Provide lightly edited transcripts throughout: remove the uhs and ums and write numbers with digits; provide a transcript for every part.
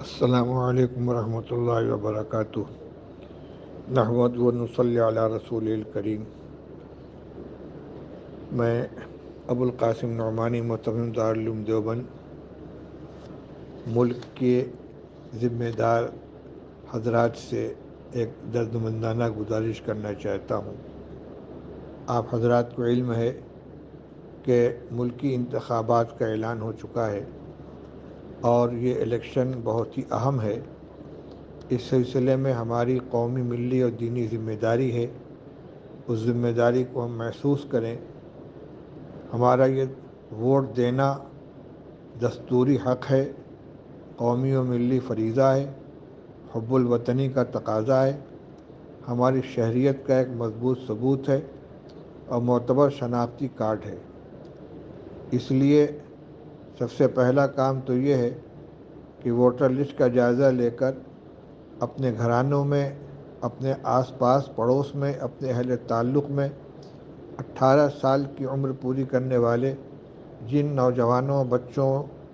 السلام علیکم ورحمۃ اللہ وبرکاتہ۔ نحمد و نصلی علی رسول الکریم۔ میں ابو القاسم نعمانی متمم دارالعلوم دیوبند ملک کے ذمہ دار حضرات سے ایک دردمندانہ گزارش کرنا چاہتا ہوں۔ آپ حضرات کو علم ہے کہ ملکی انتخابات کا اعلان ہو چکا ہے اور یہ الیکشن بہت ہی اہم ہے۔ اس سلسلے میں ہماری قومی، ملی اور دینی ذمہ داری ہے۔ اس ذمہ داری کو ہم محسوس کریں۔ ہمارا یہ ووٹ دینا دستوری حق ہے، قومی و ملی فریضہ ہے، حب الوطنی کا تقاضا ہے، ہماری شہریت کا ایک مضبوط ثبوت ہے اور معتبر شناختی کارڈ ہے۔ اس لیے سب سے پہلا کام تو یہ ہے کہ ووٹر لسٹ کا جائزہ لے کر اپنے گھرانوں میں، اپنے آس پاس پڑوس میں، اپنے اہل تعلق میں 18 سال کی عمر پوری کرنے والے جن نوجوانوں،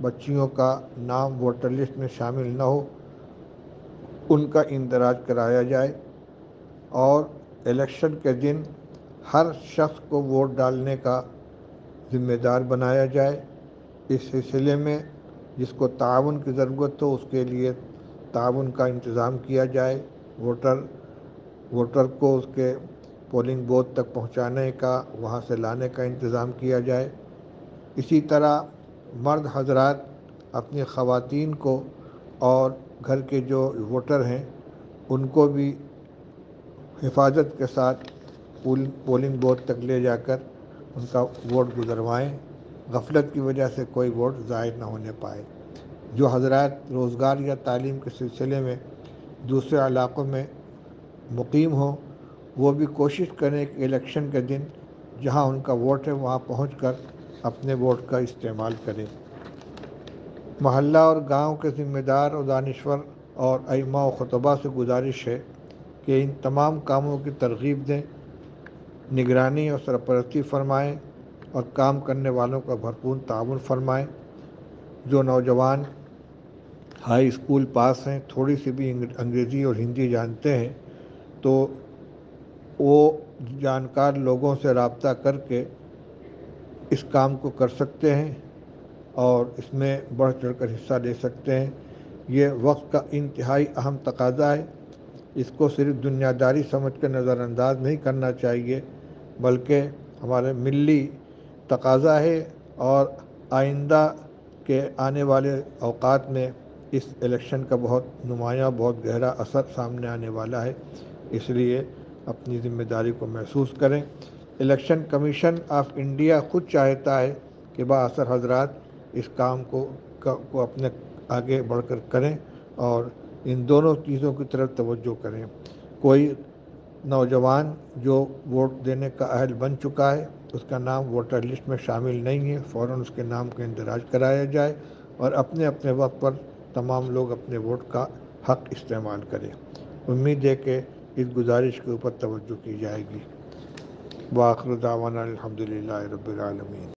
بچیوں کا نام ووٹر لسٹ میں شامل نہ ہو، ان کا اندراج کرایا جائے اور الیکشن کے دن ہر شخص کو ووٹ ڈالنے کا ذمہ دار بنایا جائے۔ اس سلسلے میں جس کو تعاون کی ضرورت ہو اس کے لیے تعاون کا انتظام کیا جائے۔ ووٹر کو اس کے پولنگ بوتھ تک پہنچانے کا، وہاں سے لانے کا انتظام کیا جائے۔ اسی طرح مرد حضرات اپنی خواتین کو اور گھر کے جو ووٹر ہیں ان کو بھی حفاظت کے ساتھ پولنگ بوتھ تک لے جا کر ان کا ووٹ گزروائیں۔ غفلت کی وجہ سے کوئی ووٹ ضائع نہ ہونے پائے۔ جو حضرات روزگار یا تعلیم کے سلسلے میں دوسرے علاقوں میں مقیم ہوں وہ بھی کوشش کریں کہ الیکشن کے دن جہاں ان کا ووٹ ہے وہاں پہنچ کر اپنے ووٹ کا استعمال کریں۔ محلہ اور گاؤں کے ذمہ دار اور دانشور اور ائمہ و خطباء سے گزارش ہے کہ ان تمام کاموں کی ترغیب دیں، نگرانی اور سرپرستی فرمائیں اور کام کرنے والوں کا بھرپور تعاون فرمائیں۔ جو نوجوان ہائی اسکول پاس ہیں، تھوڑی سی بھی انگریزی اور ہندی جانتے ہیں تو وہ جانکار لوگوں سے رابطہ کر کے اس کام کو کر سکتے ہیں اور اس میں بڑھ چڑھ کر حصہ لے سکتے ہیں۔ یہ وقت کا انتہائی اہم تقاضا ہے۔ اس کو صرف دنیا داری سمجھ کر نظر انداز نہیں کرنا چاہیے بلکہ ہمارے ملی تقاضا ہے اور آئندہ کے آنے والے اوقات میں اس الیکشن کا بہت نمایاں، بہت گہرا اثر سامنے آنے والا ہے۔ اس لیے اپنی ذمہ داری کو محسوس کریں۔ الیکشن کمیشن آف انڈیا خود چاہتا ہے کہ بااثر حضرات اس کام کو اپنے آگے بڑھ کر کریں اور ان دونوں چیزوں کی طرف توجہ کریں۔ کوئی نوجوان جو ووٹ دینے کا اہل بن چکا ہے اس کا نام ووٹر لسٹ میں شامل نہیں ہے، فوراً اس کے نام کا اندراج کرایا جائے اور اپنے اپنے وقت پر تمام لوگ اپنے ووٹ کا حق استعمال کریں۔ امید ہے کہ اس گزارش کے اوپر توجہ کی جائے گی۔ وآخر دعوانا الحمدللہ رب العالمین۔